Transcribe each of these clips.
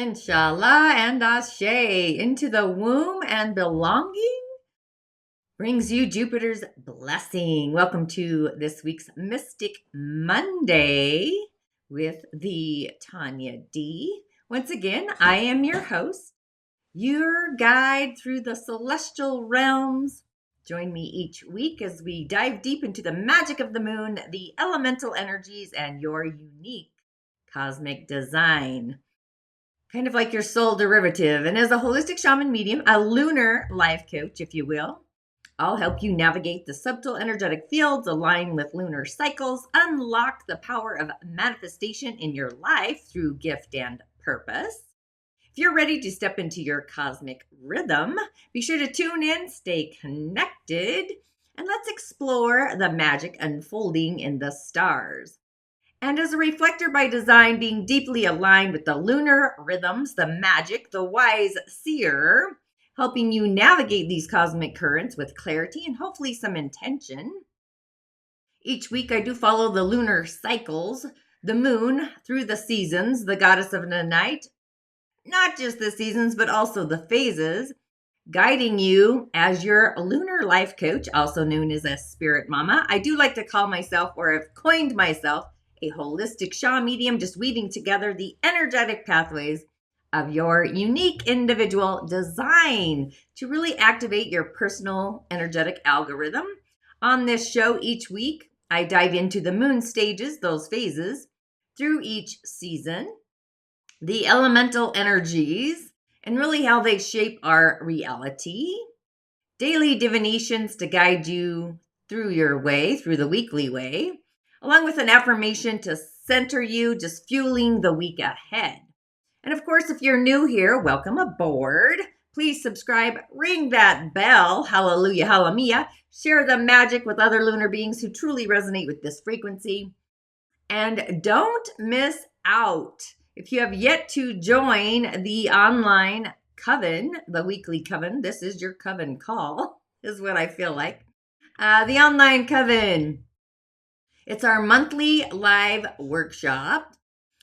Inshallah and Ashe. Into the womb and belonging brings you Jupiter's blessing. Welcome to this week's Mystic Monday with the Tonya D. Once again, I am your host, your guide through the celestial realms. Join me each week as we dive deep into the magic of the moon, the elemental energies, and your unique cosmic design. Kind of like your soul derivative. And as a holistic shaman medium, a lunar life coach, if you will, I'll help you navigate the subtle energetic fields, align with lunar cycles, unlock the power of manifestation in your life through gift and purpose. If you're ready to step into your cosmic rhythm, be sure to tune in, stay connected, and let's explore the magic unfolding in the stars. And as a reflector by design, being deeply aligned with the lunar rhythms, the magic, the wise seer, helping you navigate these cosmic currents with clarity and hopefully some intention. Each week I do follow the lunar cycles, the moon through the seasons, the goddess of the night, not just the seasons, but also the phases, guiding you as your lunar life coach, also known as a spirit mama. I do like to call myself, or have coined myself, a holistic shaman medium, just weaving together the energetic pathways of your unique individual design to really activate your personal energetic algorithm. On this show each week, I dive into the moon stages, those phases, through each season, the elemental energies, and really how they shape our reality, daily divinations to guide you through your way, through the weekly way, along with an affirmation to center you, just fueling the week ahead. And of course, if you're new here, welcome aboard. Please subscribe, ring that bell, hallelujah, hallelujah. Share the magic with other lunar beings who truly resonate with this frequency. And don't miss out. If you have yet to join the online coven, the weekly coven, this is your coven call, is what I feel like. The online coven. It's our monthly live workshop.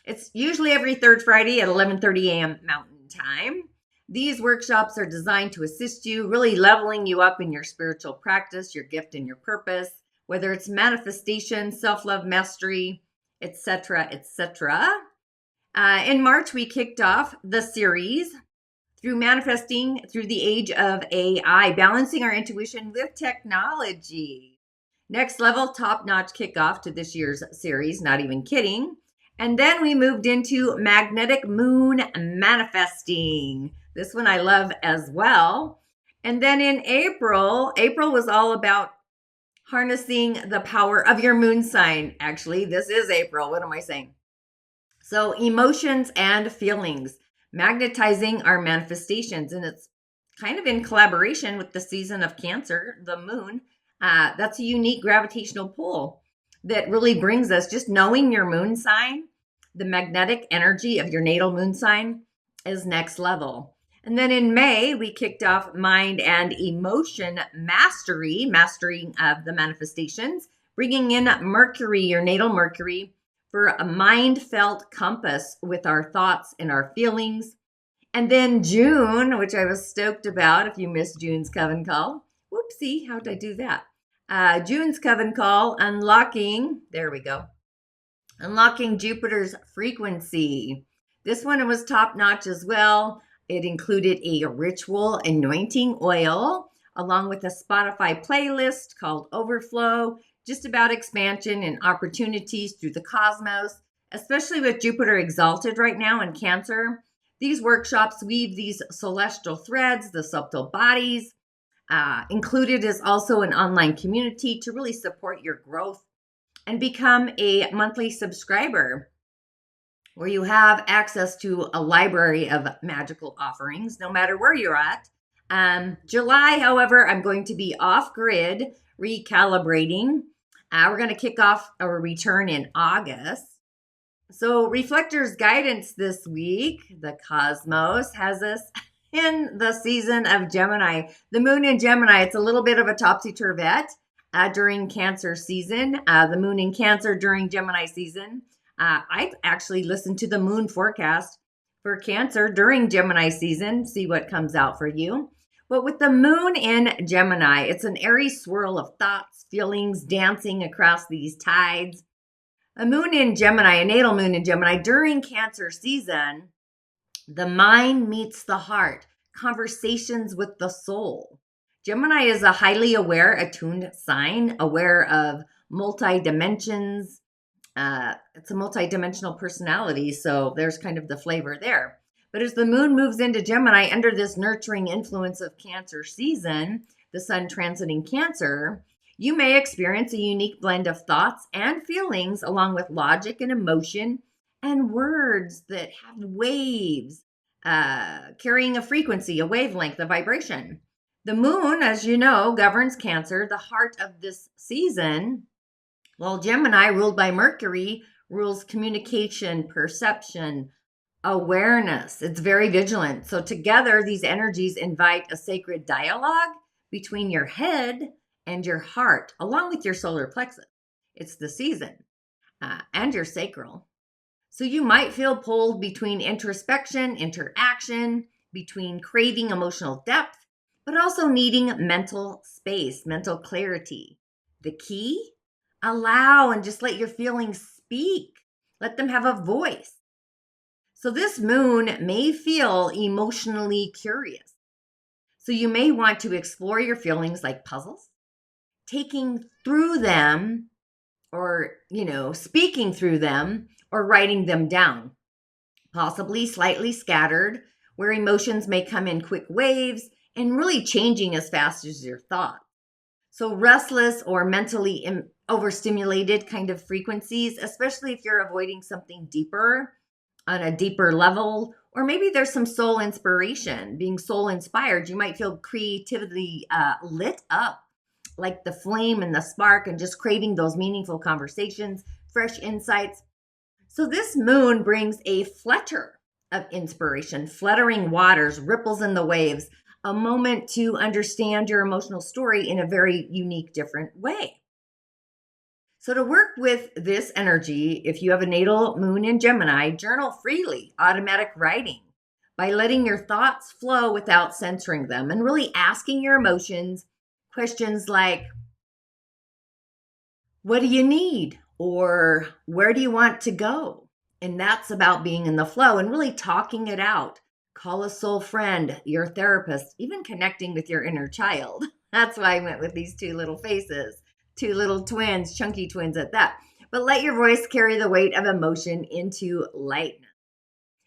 It's usually every third Friday at 11:30 a.m. Mountain Time. These workshops are designed to assist you, really leveling you up in your spiritual practice, your gift, and your purpose, whether it's manifestation, self-love, mastery, etc., etc. In March, we kicked off the series through manifesting through the age of AI, balancing our intuition with technology. Next level, top-notch kickoff to this year's series, not even kidding. And then we moved into magnetic moon manifesting. This one I love as well. And then in April was all about harnessing the power of your moon sign. Actually, this is April. What am I saying? So emotions and feelings, magnetizing our manifestations. And it's kind of in collaboration with the season of Cancer, the moon. That's a unique gravitational pull that really brings us, just knowing your moon sign, the magnetic energy of your natal moon sign is next level. And then in May, we kicked off mind and emotion mastery, mastering of the manifestations, bringing in Mercury, your natal Mercury, for a mind felt compass with our thoughts and our feelings. And then June, which I was stoked about, if you missed June's coven call. Whoopsie, how did I do that? June's coven call, unlocking Jupiter's frequency. This one was top notch as well. It included a ritual anointing oil, along with a Spotify playlist called Overflow, just about expansion and opportunities through the cosmos, especially with Jupiter exalted right now in Cancer. These workshops weave these celestial threads, the subtle bodies. Included is also an online community to really support your growth and become a monthly subscriber where you have access to a library of magical offerings no matter where you're at. July, however, I'm going to be off grid, recalibrating. We're going to kick off our return in August. So Reflector's guidance this week, the cosmos, has us in the season of Gemini. The moon in Gemini, it's a little bit of a topsy-turvette during Cancer season. The moon in Cancer during Gemini season. I actually listened to the moon forecast for Cancer during Gemini season. See what comes out for you. But with the moon in Gemini, it's an airy swirl of thoughts, feelings dancing across these tides. A moon in Gemini, a natal moon in Gemini during Cancer season, the mind meets the heart, conversations with the soul. Gemini is a highly aware, attuned sign, aware of multi-dimensions. It's a multi-dimensional personality, so there's kind of the flavor there. But as the moon moves into Gemini under this nurturing influence of Cancer season, the sun transiting Cancer, you may experience a unique blend of thoughts and feelings along with logic and emotion and words that have waves, carrying a frequency, a wavelength, a vibration. The moon, as you know, governs Cancer, the heart of this season, while Gemini, ruled by Mercury, rules communication, perception, awareness. It's very vigilant. So together, these energies invite a sacred dialogue between your head and your heart, along with your solar plexus. It's the season, and your sacral. So you might feel pulled between introspection, interaction, between craving emotional depth, but also needing mental space, mental clarity. The key? Allow and just let your feelings speak. Let them have a voice. So this moon may feel emotionally curious. So you may want to explore your feelings like puzzles, taking through them or, speaking through them or writing them down, possibly slightly scattered, where emotions may come in quick waves and really changing as fast as your thought. So restless or mentally overstimulated kind of frequencies, especially if you're avoiding something deeper on a deeper level, or maybe there's some soul inspiration, being soul inspired. You might feel creativity lit up, like the flame and the spark, and just craving those meaningful conversations, fresh insights. So this moon brings a flutter of inspiration, fluttering waters, ripples in the waves, a moment to understand your emotional story in a very unique, different way. So to work with this energy, if you have a natal moon in Gemini, journal freely, automatic writing, by letting your thoughts flow without censoring them and really asking your emotions questions like, what do you need? Or where do you want to go? And that's about being in the flow and really talking it out. Call a soul friend, your therapist, even connecting with your inner child. That's why I went with these two little faces, two little twins, chunky twins at that. But let your voice carry the weight of emotion into lightness.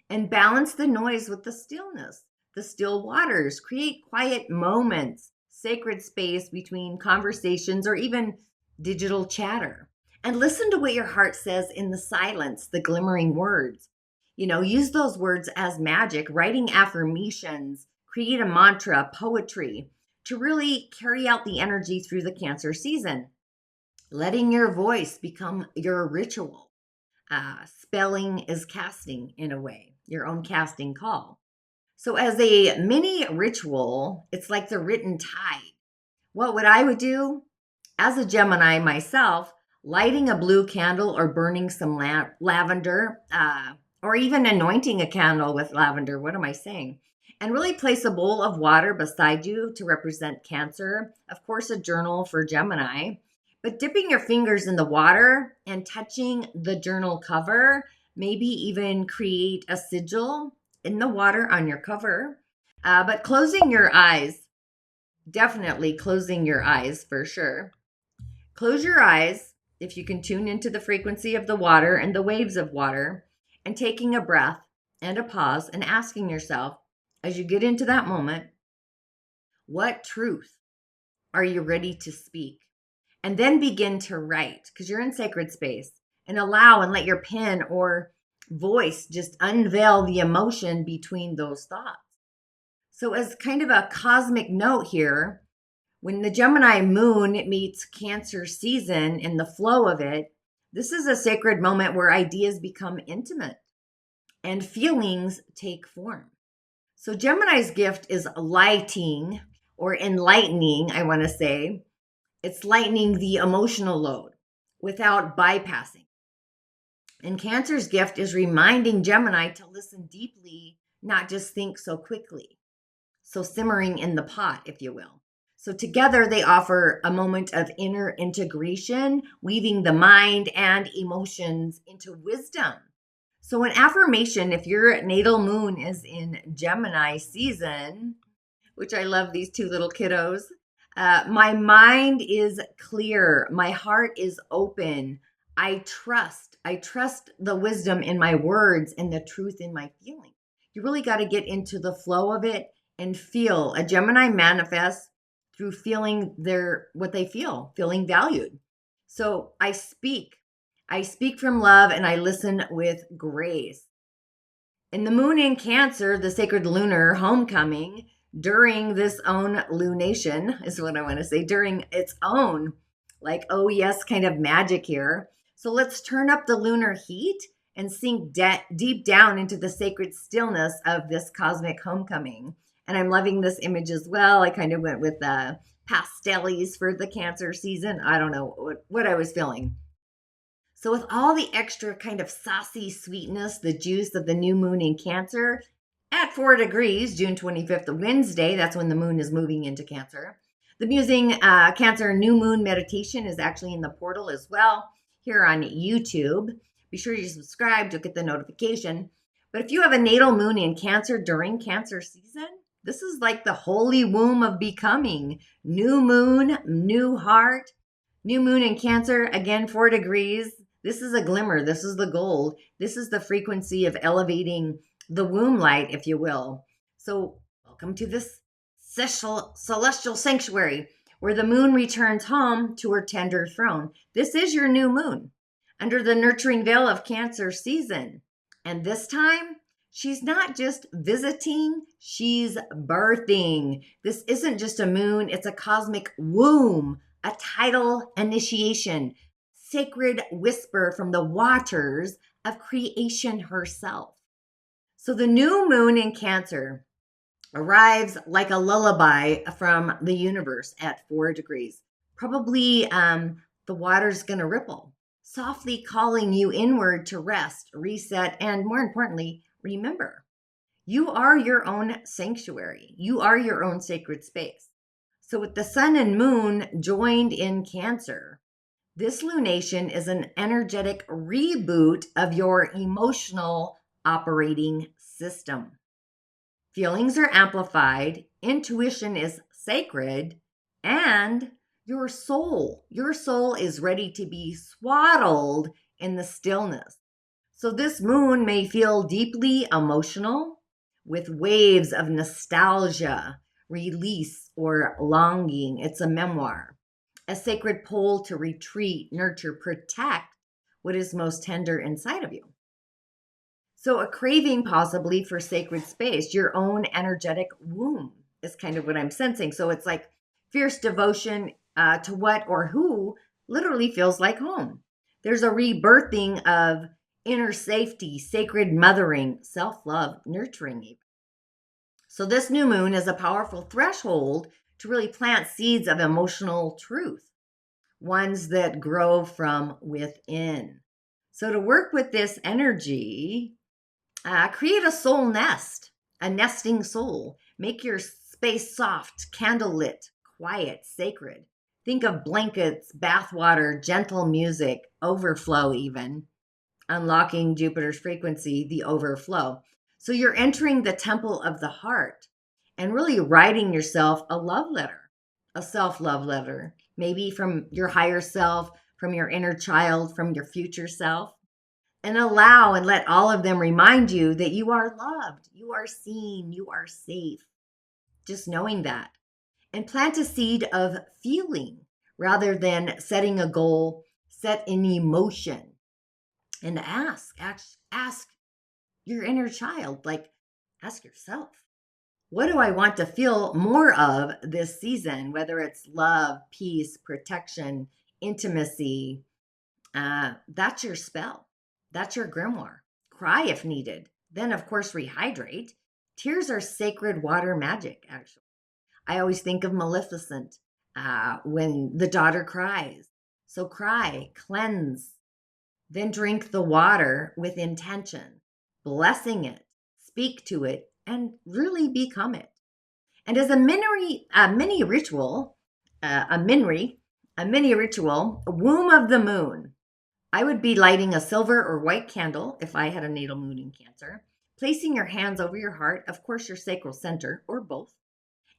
And balance the noise with the stillness, the still waters. Create quiet moments, sacred space between conversations or even digital chatter. And listen to what your heart says in the silence, the glimmering words. Use those words as magic, writing affirmations, create a mantra, poetry, to really carry out the energy through the Cancer season. Letting your voice become your ritual. Spelling is casting in a way, your own casting call. So as a mini ritual, it's like the written tide. What I would do as a Gemini myself, lighting a blue candle or burning some lavender, or even anointing a candle with lavender. What am I saying? And really place a bowl of water beside you to represent Cancer. Of course, a journal for Gemini. But dipping your fingers in the water and touching the journal cover, maybe even create a sigil in the water on your cover. But closing your eyes, definitely closing your eyes for sure. Close your eyes if you can tune into the frequency of the water and the waves of water, and taking a breath and a pause and asking yourself, as you get into that moment, what truth are you ready to speak? And then begin to write, because you're in sacred space, and allow and let your pen or voice just unveil the emotion between those thoughts. So as kind of a cosmic note here, when the Gemini moon meets Cancer season in the flow of it, this is a sacred moment where ideas become intimate and feelings take form. So Gemini's gift is lighting or enlightening, I want to say. It's lightening the emotional load without bypassing. And Cancer's gift is reminding Gemini to listen deeply, not just think so quickly. So simmering in the pot, if you will. So together they offer a moment of inner integration, weaving the mind and emotions into wisdom. So an affirmation, if your natal moon is in Gemini season, which I love these two little kiddos, my mind is clear. My heart is open. I trust the wisdom in my words and the truth in my feelings. You really got to get into the flow of it and feel. A Gemini manifests through feeling what they feel, feeling valued. So I speak from love and I listen with grace. In the moon in Cancer, the sacred lunar homecoming, during this own lunation is what I want to say, during its own, like, oh yes, kind of magic here. So let's turn up the lunar heat and sink deep down into the sacred stillness of this cosmic homecoming. And I'm loving this image as well. I kind of went with the pastellies for the Cancer season. I don't know what I was feeling. So with all the extra kind of saucy sweetness, the juice of the new moon in Cancer at 4 degrees, June 25th, Wednesday, that's when the moon is moving into Cancer. The Musing Cancer New Moon Meditation is actually in the portal as well here on YouTube. Be sure you subscribe to get the notification. But if you have a natal moon in Cancer during Cancer season, this is like the holy womb of becoming. New moon, new heart. New moon in Cancer, again, 4 degrees. This is a glimmer. This is the gold. This is the frequency of elevating the womb light, if you will. So welcome to this celestial sanctuary where the moon returns home to her tender throne. This is your new moon under the nurturing veil of Cancer season. And this time, she's not just visiting, she's birthing. This isn't just a moon, it's a cosmic womb, a tidal initiation, sacred whisper from the waters of creation herself. So the new moon in Cancer arrives like a lullaby from the universe at 4 degrees. Probably the water's going to ripple, softly calling you inward to rest, reset, and more importantly, remember, you are your own sanctuary. You are your own sacred space. So with the sun and moon joined in Cancer, this lunation is an energetic reboot of your emotional operating system. Feelings are amplified, intuition is sacred, and your soul is ready to be swaddled in the stillness. So this moon may feel deeply emotional with waves of nostalgia, release, or longing. It's a memoir, a sacred pull to retreat, nurture, protect what is most tender inside of you. So a craving possibly for sacred space, your own energetic womb is kind of what I'm sensing. So it's like fierce devotion to what or who literally feels like home. There's a rebirthing of inner safety, sacred mothering, self-love, nurturing even. So this new moon is a powerful threshold to really plant seeds of emotional truth, ones that grow from within. So to work with this energy, create a soul nest, a nesting soul. Make your space soft, candlelit, quiet, sacred. Think of blankets, bathwater, gentle music, overflow even. Unlocking Jupiter's frequency, the overflow. So you're entering the temple of the heart and really writing yourself a love letter, a self-love letter, maybe from your higher self, from your inner child, from your future self. And allow and let all of them remind you that you are loved, you are seen, you are safe. Just knowing that. And plant a seed of feeling rather than setting a goal, set in emotion. And ask your inner child, like ask yourself, what do I want to feel more of this season? Whether it's love, peace, protection, intimacy, that's your spell. That's your grimoire. Cry if needed. Then, of course, rehydrate. Tears are sacred water magic, actually. I always think of Maleficent when the daughter cries. So cry, cleanse, Then drink the water with intention, blessing it, speak to it, and really become it. And as a mini ritual, a mini ritual, womb of the moon, I would be lighting a silver or white candle if I had a natal moon in Cancer, placing your hands over your heart, of course, your sacral center, or both,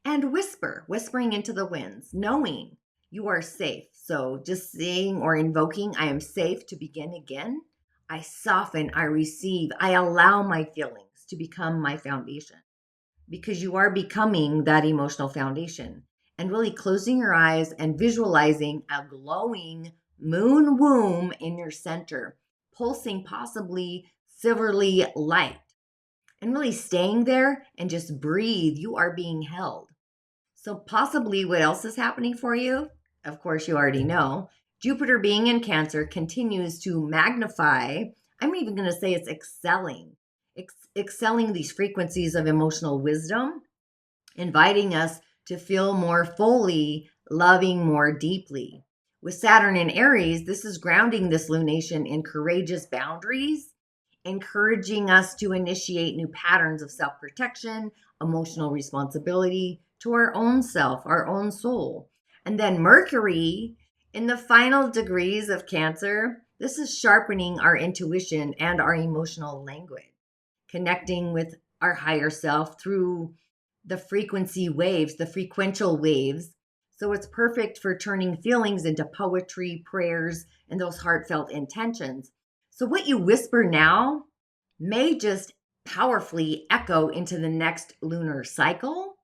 and whispering into the winds, knowing you are safe. So just saying or invoking, I am safe to begin again. I soften, I receive, I allow my feelings to become my foundation, because you are becoming that emotional foundation. And really closing your eyes and visualizing a glowing moon womb in your center, pulsing possibly silverly light, and really staying there and just breathe. You are being held. So, possibly what else is happening for you? Of course, you already know. Jupiter being in Cancer continues to magnify. I'm even going to say it's excelling these frequencies of emotional wisdom, inviting us to feel more fully, loving more deeply. With Saturn in Aries, this is grounding this lunation in courageous boundaries, encouraging us to initiate new patterns of self protection, emotional responsibility to our own self, our own soul. And then Mercury in the final degrees of Cancer, this is sharpening our intuition and our emotional language, connecting with our higher self through the frequency waves, the frequential waves. So it's perfect for turning feelings into poetry, prayers, and those heartfelt intentions. So what you whisper now may just powerfully echo into the next lunar cycle.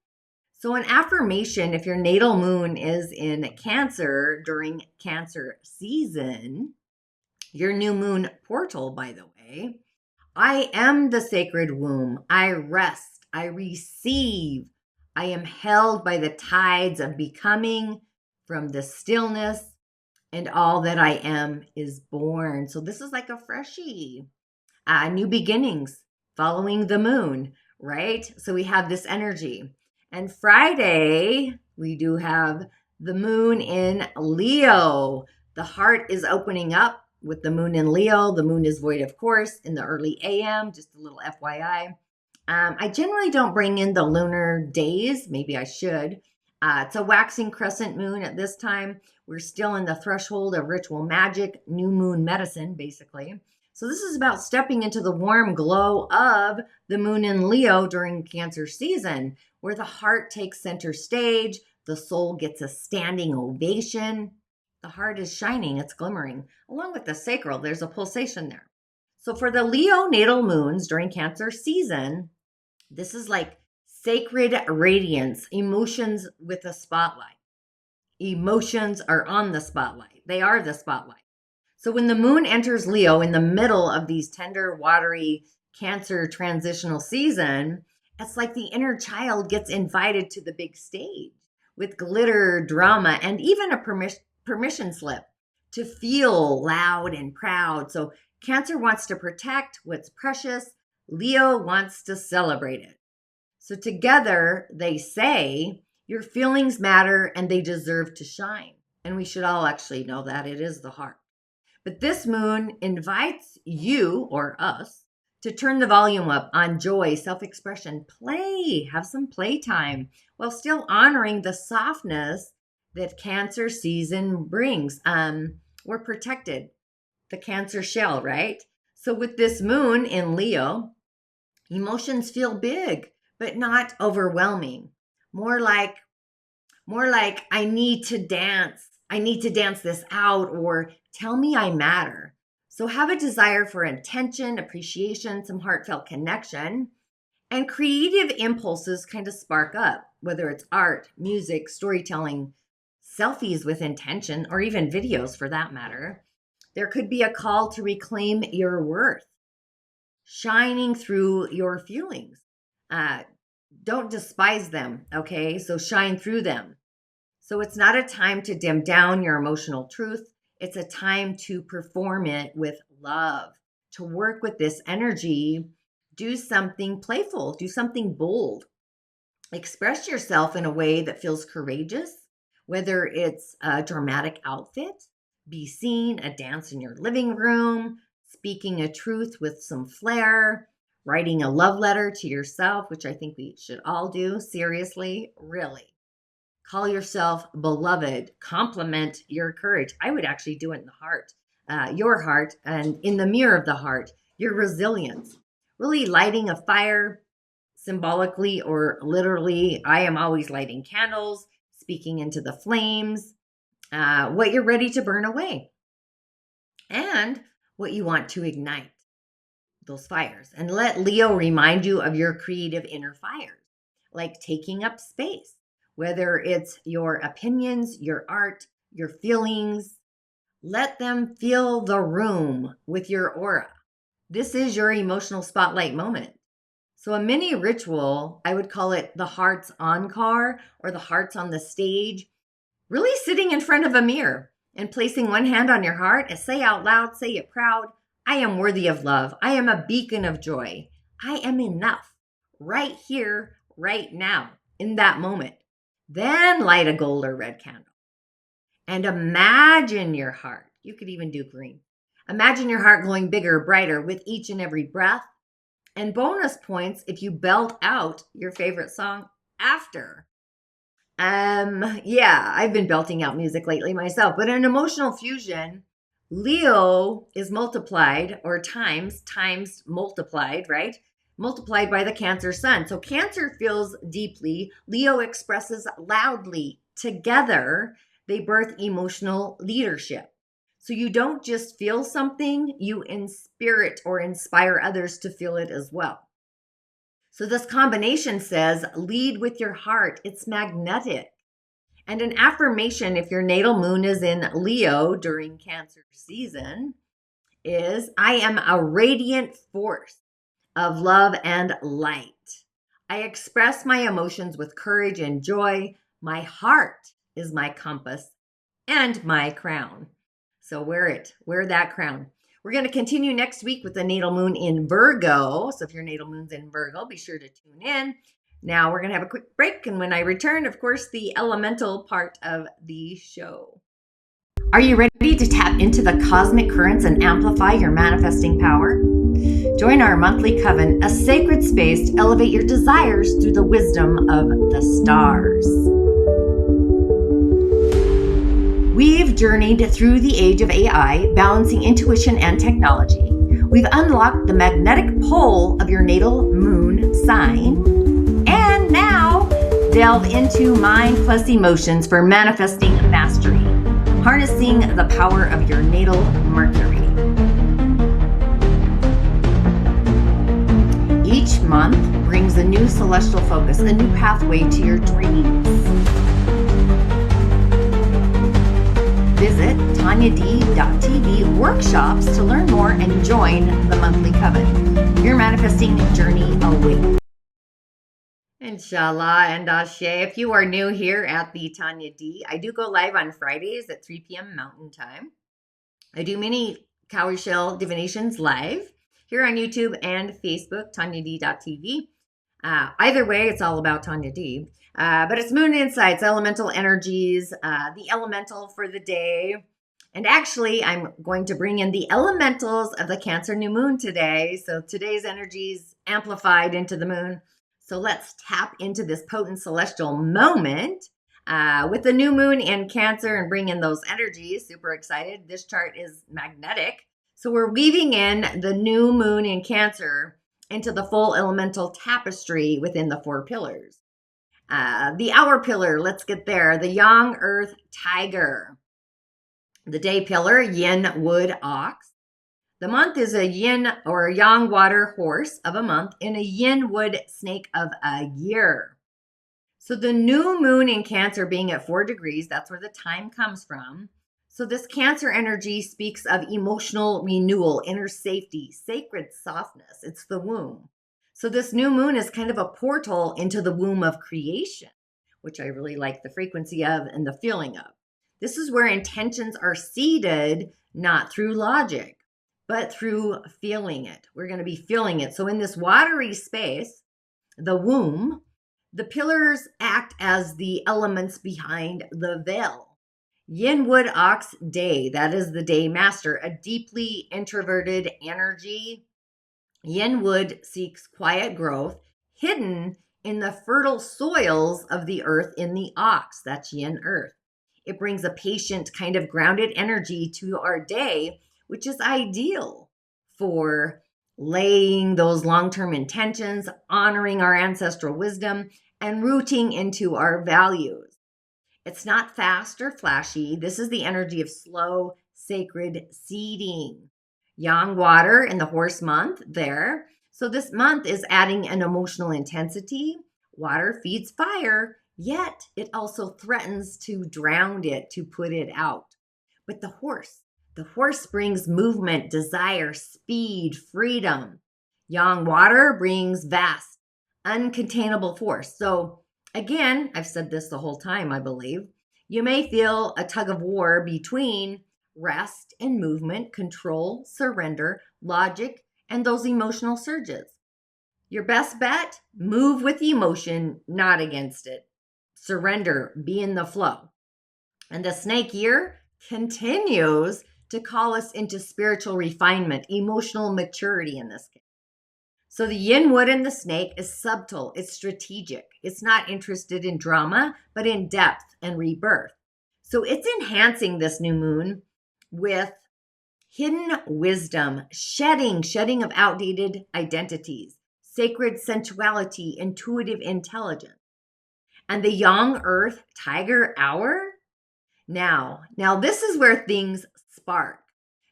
So an affirmation, if your natal moon is in Cancer during Cancer season, your new moon portal, by the way, I am the sacred womb. I rest. I receive. I am held by the tides of becoming from the stillness, and all that I am is born. So this is like a freshie, new beginnings following the moon, right? So we have this energy. And Friday, we do have the moon in Leo. The heart is opening up with the moon in Leo. The moon is void, of course, in the early AM, just a little FYI. I generally don't bring in the lunar days. Maybe I should. It's a waxing crescent moon at this time. We're still in the threshold of ritual magic, new moon medicine, basically. So this is about stepping into the warm glow of the moon in Leo during Cancer season, where the heart takes center stage, the soul gets a standing ovation. The heart is shining, it's glimmering. Along with the sacral, there's a pulsation there. So for the Leo natal moons during Cancer season, this is like sacred radiance, emotions with a spotlight. Emotions are on the spotlight. They are the spotlight. So when the moon enters Leo in the middle of these tender, watery Cancer transitional season, it's like the inner child gets invited to the big stage with glitter, drama, and even a permission slip to feel loud and proud. So Cancer wants to protect what's precious. Leo wants to celebrate it. So together they say your feelings matter and they deserve to shine. And we should all actually know that it is the heart. But this moon invites you or us to turn the volume up on joy, self-expression, play, have some playtime while still honoring the softness that Cancer season brings. We're protected, the Cancer shell, right? So with this moon in Leo, emotions feel big, but not overwhelming. More like I need to dance. I need to dance this out, or tell me I matter. So have a desire for attention, appreciation, some heartfelt connection, and creative impulses kind of spark up, whether it's art, music, storytelling, selfies with intention, or even videos for that matter. There could be a call to reclaim your worth, shining through your feelings. Don't despise them, okay? So shine through them. So it's not a time to dim down your emotional truth. It's a time to perform it with love, to work with this energy. Do something playful, do something bold. Express yourself in a way that feels courageous, whether it's a dramatic outfit, be seen, a dance in your living room, speaking a truth with some flair, writing a love letter to yourself, which I think we should all do. Seriously, really. Call yourself beloved. Compliment your courage. I would actually do it in the heart, your heart, and in the mirror of the heart, your resilience. Really lighting a fire, symbolically or literally. I am always lighting candles, speaking into the flames, what you're ready to burn away, and what you want to ignite those fires. And let Leo remind you of your creative inner fires, like taking up space, whether it's your opinions, your art, your feelings. Let them fill the room with your aura. This is your emotional spotlight moment. So a mini ritual, I would call it the hearts encore or the hearts on the stage, really sitting in front of a mirror and placing one hand on your heart and say out loud, say it proud, I am worthy of love. I am a beacon of joy. I am enough right here, right now, in that moment. Then light a gold or red candle and imagine your heart. You could even do green. Imagine your heart glowing bigger, brighter with each and every breath. And bonus points if you belt out your favorite song after. Yeah, I've been belting out music lately myself, but in emotional fusion, Leo is multiplied or times multiplied, right? Multiplied by the Cancer sun. So Cancer feels deeply, Leo expresses loudly. Together, they birth emotional leadership. So you don't just feel something, you inspirit or inspire others to feel it as well. So this combination says, lead with your heart. It's magnetic. And an affirmation, if your natal moon is in Leo during Cancer season, is I am a radiant force of love and light. I express my emotions with courage and joy. My heart is my compass and my crown. So wear that crown. We're going to continue next week with the natal moon in Virgo. So if your natal moon's in Virgo, be sure to tune in. Now we're going to have a quick break. And when I return, of course, the elemental part of the show. Are you ready to tap into the cosmic currents and amplify your manifesting power? Join our monthly coven, a sacred space to elevate your desires through the wisdom of the stars. We've journeyed through the age of AI, balancing intuition and technology. We've unlocked the magnetic pole of your natal moon sign. And now, delve into mind plus emotions for manifesting mastery, harnessing the power of your natal Mercury. Each month brings a new celestial focus, a new pathway to your dreams. Visit TonyaD.tv workshops to learn more and join the monthly coven. Your manifesting journey awaits. Inshallah and Ashe. If you are new here at the Tonya D, I do go live on Fridays at 3 p.m. Mountain Time. I do many cowrie shell divinations live here on YouTube and Facebook, TonyaD.tv. Either way, it's all about Tonya D. But it's Moon Insights, elemental energies, the elemental for the day. And actually, I'm going to bring in the elementals of the Cancer new moon today. So today's energies amplified into the moon. So let's tap into this potent celestial moment with the new moon in Cancer and bring in those energies. Super excited. This chart is magnetic. So we're weaving in the new moon in Cancer into the full elemental tapestry within the 4 pillars. The hour pillar, let's get there. The Yang Earth Tiger. The day pillar, Yin Wood Ox. The month is a yin or a yang water horse of a month and a yin wood snake of a year. So the new moon in Cancer being at 4 degrees, that's where the time comes from. So this Cancer energy speaks of emotional renewal, inner safety, sacred softness. It's the womb. So this new moon is kind of a portal into the womb of creation, which I really like the frequency of and the feeling of. This is where intentions are seeded, not through logic, but through feeling it. We're going to be feeling it. So in this watery space, the womb, the pillars act as the elements behind the veil. Yin Wood Ox day, that is the day master, a deeply introverted energy. Yin Wood seeks quiet growth hidden in the fertile soils of the earth in the ox. That's Yin Earth. It brings a patient, kind of grounded energy to our day, which is ideal for laying those long term intentions, honoring our ancestral wisdom, and rooting into our values. It's not fast or flashy. This is the energy of slow, sacred seeding. Yang water in the horse month there. So this month is adding an emotional intensity. Water feeds fire, yet it also threatens to drown it, to put it out. But the horse brings movement, desire, speed, freedom. Yang water brings vast, uncontainable force. So again, I've said this the whole time, I believe. You may feel a tug of war between rest and movement, control, surrender, logic, and those emotional surges. Your best bet, move with emotion, not against it. Surrender, be in the flow. And the snake year continues to call us into spiritual refinement, emotional maturity in this case. So the yin wood in the snake is subtle, it's strategic. It's not interested in drama, but in depth and rebirth. So it's enhancing this new moon with hidden wisdom, shedding of outdated identities, sacred sensuality, intuitive intelligence. And the yang earth tiger hour. Now this is where things spark.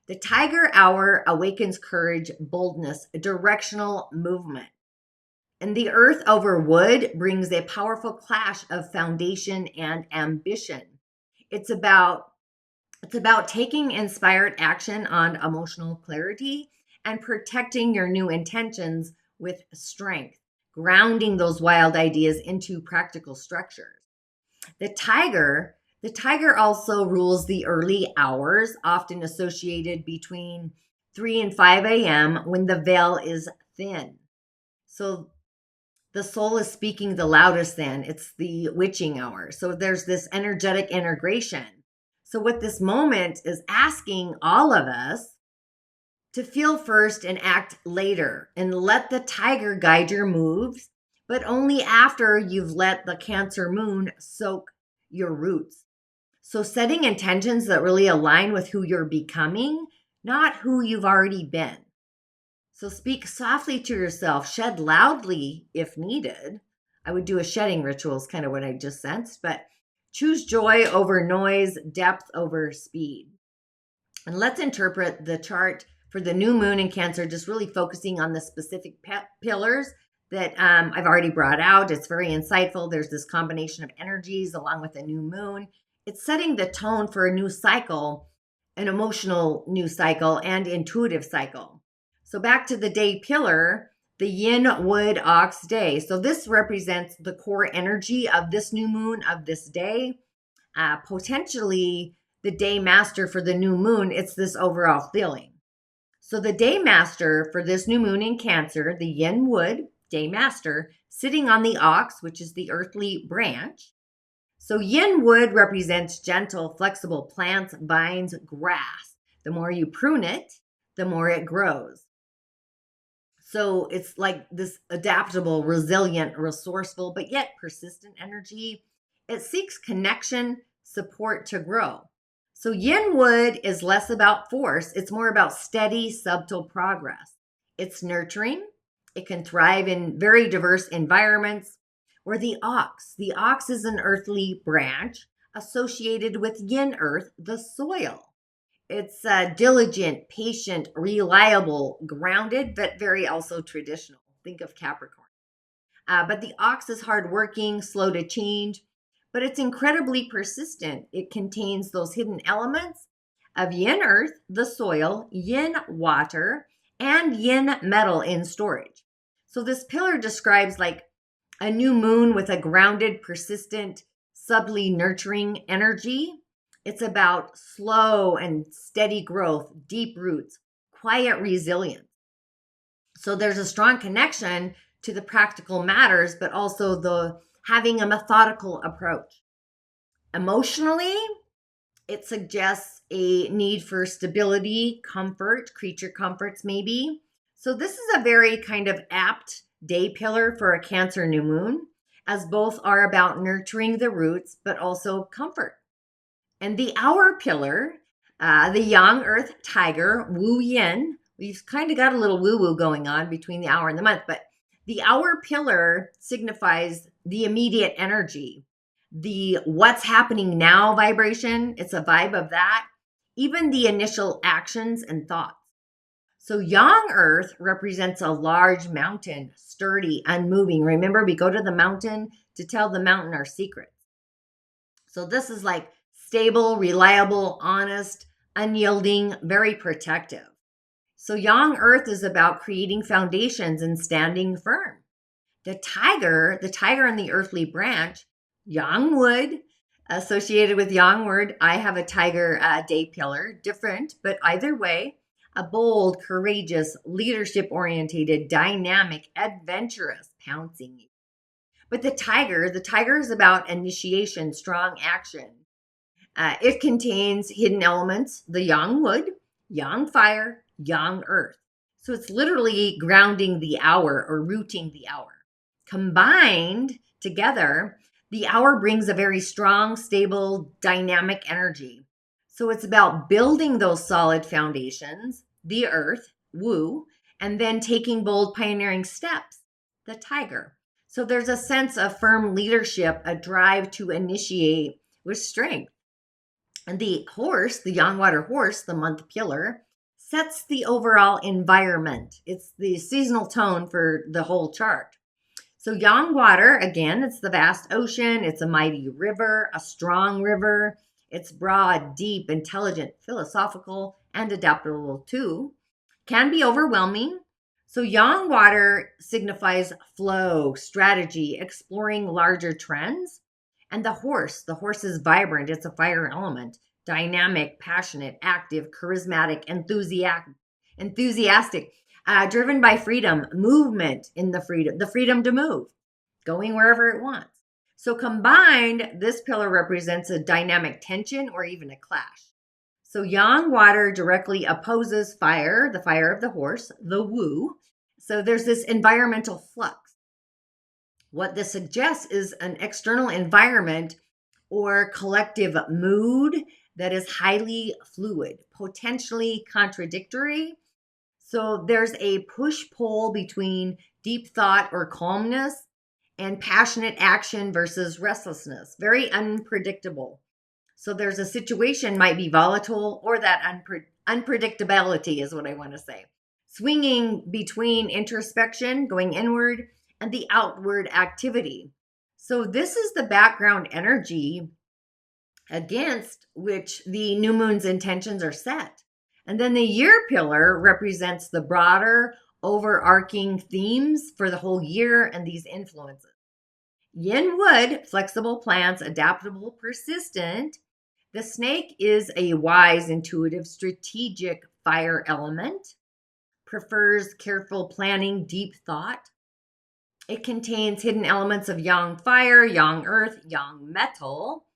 The tiger hour awakens courage, boldness, directional movement. And the earth over wood brings a powerful clash of foundation and ambition. It's about taking inspired action on emotional clarity and protecting your new intentions with strength, grounding those wild ideas into practical structures. The tiger also rules the early hours, often associated between 3 and 5 a.m. when the veil is thin. So the soul is speaking the loudest then. It's the witching hour. So there's this energetic integration. So what this moment is asking all of us to feel first and act later, and let the tiger guide your moves, but only after you've let the Cancer moon soak your roots. So setting intentions that really align with who you're becoming, not who you've already been. So speak softly to yourself, shed loudly if needed. I would do a shedding ritual, is kind of what I just sensed, but choose joy over noise, depth over speed. And let's interpret the chart for the new moon in Cancer, just really focusing on the specific pillars that I've already brought out. It's very insightful. There's this combination of energies along with a new moon. It's setting the tone for a new cycle, an emotional new cycle and intuitive cycle. So back to the day pillar, the Yin Wood Ox day. So this represents the core energy of this new moon, of this day. Potentially the day master for the new moon, it's this overall feeling. So the day master for this new moon in Cancer, the Yin Wood day master, sitting on the ox, which is the earthly branch. So yin wood represents gentle, flexible plants, vines, grass. The more you prune it, the more it grows. So it's like this adaptable, resilient, resourceful, but yet persistent energy. It seeks connection, support to grow. So yin wood is less about force. It's more about steady, subtle progress. It's nurturing. It can thrive in very diverse environments. Or the ox is an earthly branch associated with yin earth, the soil. It's diligent, patient, reliable, grounded, but very also traditional. Think of Capricorn. But the ox is hardworking, slow to change, but it's incredibly persistent. It contains those hidden elements of yin earth, the soil, yin water, and yin metal in storage. So this pillar describes like a new moon with a grounded, persistent, subtly nurturing energy. It's about slow and steady growth, deep roots, quiet resilience. So there's a strong connection to the practical matters, but also the having a methodical approach. Emotionally, It suggests a need for stability, comfort, creature comforts maybe. So this is a very kind of apt day pillar for a Cancer new moon, as both are about nurturing the roots, but also comfort. And the hour pillar, the yang earth tiger, Wu Yin, we've kind of got a little woo woo going on between the hour and the month, but the hour pillar signifies the immediate energy, the what's happening now vibration. It's a vibe of that, even the initial actions and thoughts. So yang earth represents a large mountain, sturdy, unmoving. Remember, we go to the mountain to tell the mountain our secrets. So this is like stable, reliable, honest, unyielding, very protective. So yang earth is about creating foundations and standing firm. The tiger in the earthly branch, yang wood, associated with yang word. I have a tiger day pillar, different, but either way, a bold, courageous, leadership orientated, dynamic, adventurous, pouncing. But the tiger is about initiation, strong action. It contains hidden elements, the yang wood, yang fire, yang earth. So it's literally grounding the hour or rooting the hour. Combined together, the hour brings a very strong, stable, dynamic energy. So it's about building those solid foundations, the earth, Wu, and then taking bold pioneering steps, the tiger. So there's a sense of firm leadership, a drive to initiate with strength. And the horse, the yang water horse, the month pillar, sets the overall environment. It's the seasonal tone for the whole chart. So yang water, again, it's the vast ocean. It's a mighty river, a strong river. It's broad, deep, intelligent, philosophical, and adaptable too. Can be overwhelming. So yang water signifies flow, strategy, exploring larger trends. And the horse is vibrant. It's a fire element, dynamic, passionate, active, charismatic, enthusiastic, driven by freedom, movement in the freedom to move, going wherever it wants. So combined, this pillar represents a dynamic tension or even a clash. So yang water directly opposes fire, the fire of the horse, the Wu. So there's this environmental flux. What this suggests is an external environment or collective mood that is highly fluid, potentially contradictory. So there's a push-pull between deep thought or calmness and passionate action versus restlessness, very unpredictable. So there's a situation might be volatile, or that unpredictability is what I want to say. Swinging between introspection, going inward, and the outward activity. So this is the background energy against which the new moon's intentions are set. And then the year pillar represents the broader, overarching themes for the whole year and these influences. Yin wood, flexible plants, adaptable, persistent. The snake is a wise, intuitive, strategic fire element, prefers careful planning, deep thought. It contains hidden elements of yang fire, yang earth, yang metal,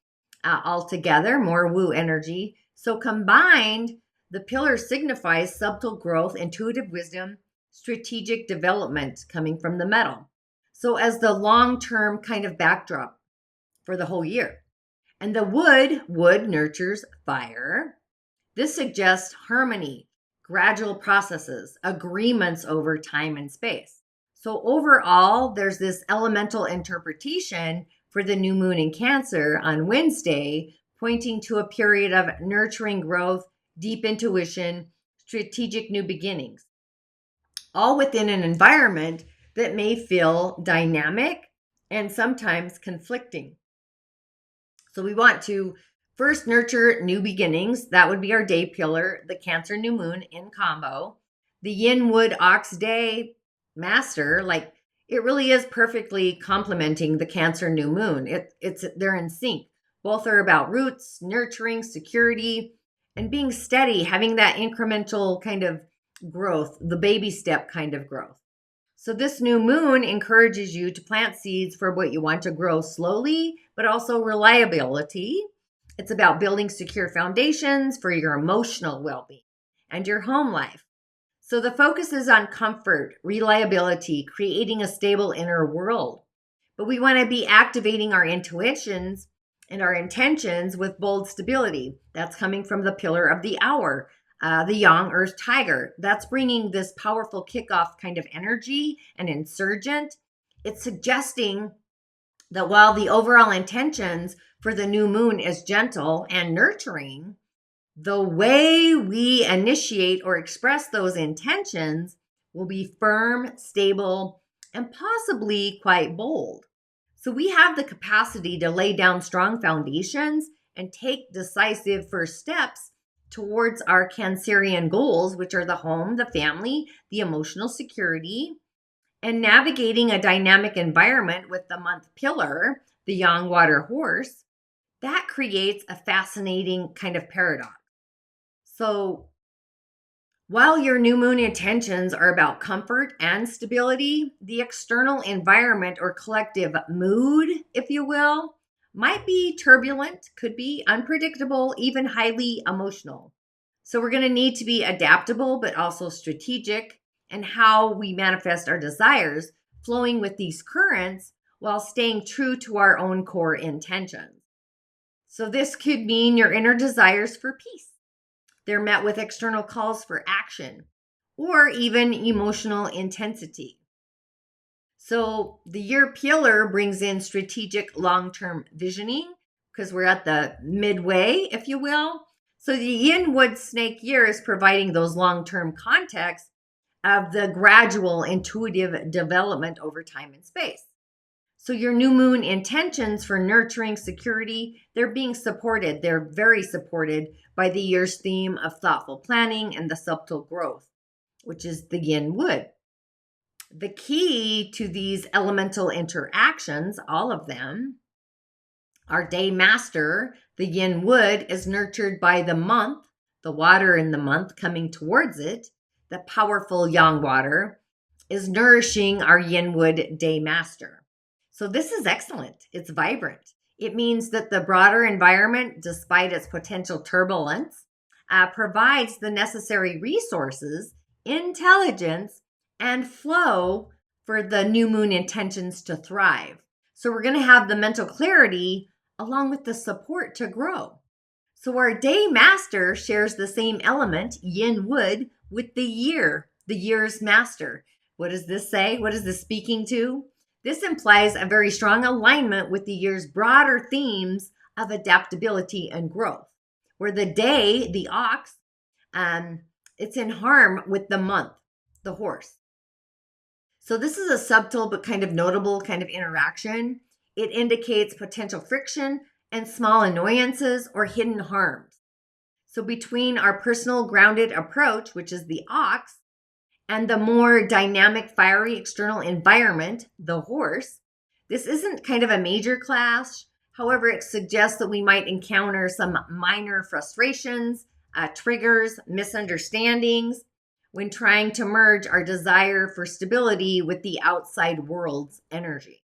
altogether, more Wu energy. So combined, the pillar signifies subtle growth, intuitive wisdom, strategic development coming from the metal. So as the long-term kind of backdrop for the whole year. And the wood nurtures fire. This suggests harmony, gradual processes, agreements over time and space. So overall, there's this elemental interpretation for the new moon in Cancer on Wednesday, pointing to a period of nurturing growth, deep intuition, strategic new beginnings, all within an environment that may feel dynamic and sometimes conflicting. So we want to first nurture new beginnings. That would be our day pillar, the Cancer new moon in combo. The Yin Wood Ox day master, like it really is perfectly complementing the Cancer new moon. They're in sync. Both are about roots, nurturing, security, and being steady, having that incremental kind of growth, the baby step kind of growth. So this new moon encourages you to plant seeds for what you want to grow slowly, but also reliability. It's about building secure foundations for your emotional well-being and your home life. So the focus is on comfort, reliability, creating a stable inner world. But we want to be activating our intuitions and our intentions with bold stability. That's coming from the pillar of the hour, the Yang Earth Tiger. That's bringing this powerful kickoff kind of energy and insurgent. It's suggesting that while the overall intentions for the new moon is gentle and nurturing, the way we initiate or express those intentions will be firm, stable, and possibly quite bold. So we have the capacity to lay down strong foundations and take decisive first steps towards our Cancerian goals, which are the home, the family, the emotional security, and navigating a dynamic environment with the month pillar, the Yang Water Horse. That creates a fascinating kind of paradox. So while your new moon intentions are about comfort and stability, the external environment or collective mood, if you will, might be turbulent, could be unpredictable, even highly emotional. So we're going to need to be adaptable, but also strategic in how we manifest our desires, flowing with these currents while staying true to our own core intentions. So this could mean your inner desires for peace. They're met with external calls for action or even emotional intensity. So the year pillar brings in strategic long-term visioning because we're at the midway, if you will. So the Yin Wood Snake year is providing those long-term contexts of the gradual intuitive development over time and space. So your new moon intentions for nurturing security, they're being supported. They're very supported by the year's theme of thoughtful planning and the subtle growth, which is the Yin Wood. The key to these elemental interactions, all of them, our day master, the Yin Wood, is nurtured by the month, the water in the month coming towards it. The powerful Yang water is nourishing our Yin Wood day master. So this is excellent. It's vibrant. It means that the broader environment, despite its potential turbulence, provides the necessary resources, intelligence, and flow for the new moon intentions to thrive. So we're going to have the mental clarity along with the support to grow. So our day master shares the same element, Yin Wood, with the year's master. What does this say? What is this speaking to? This implies a very strong alignment with the year's broader themes of adaptability and growth, where the day, the ox, it's in harm with the month, the horse. So this is a subtle but kind of notable kind of interaction. It indicates potential friction and small annoyances or hidden harms. So between our personal grounded approach, which is the ox, and the more dynamic, fiery external environment, the horse, this isn't kind of a major clash. However, it suggests that we might encounter some minor frustrations, triggers, misunderstandings when trying to merge our desire for stability with the outside world's energy.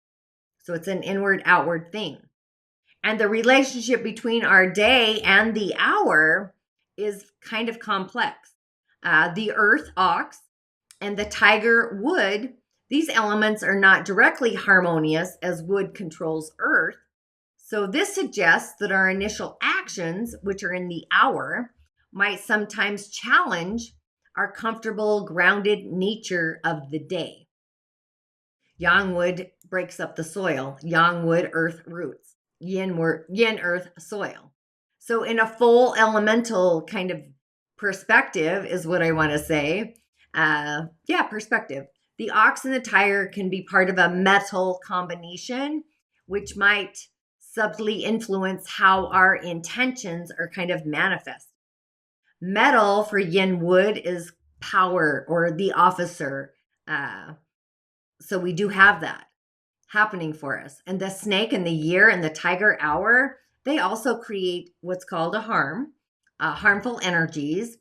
So it's an inward-outward thing. And the relationship between our day and the hour is kind of complex. The earth, ox, and the tiger, wood, these elements are not directly harmonious as wood controls earth. So this suggests that our initial actions, which are in the hour, might sometimes challenge our comfortable, grounded nature of the day. Yang wood breaks up the soil. Yang wood, earth roots. Yin earth, soil. So in a full elemental kind of perspective is what I want to say. Perspective. The ox and the tiger can be part of a metal combination, which might subtly influence how our intentions are kind of manifest. Metal for Yin Wood is power or the officer. So we do have that happening for us. And the snake and the year and the tiger hour, they also create what's called harmful energies.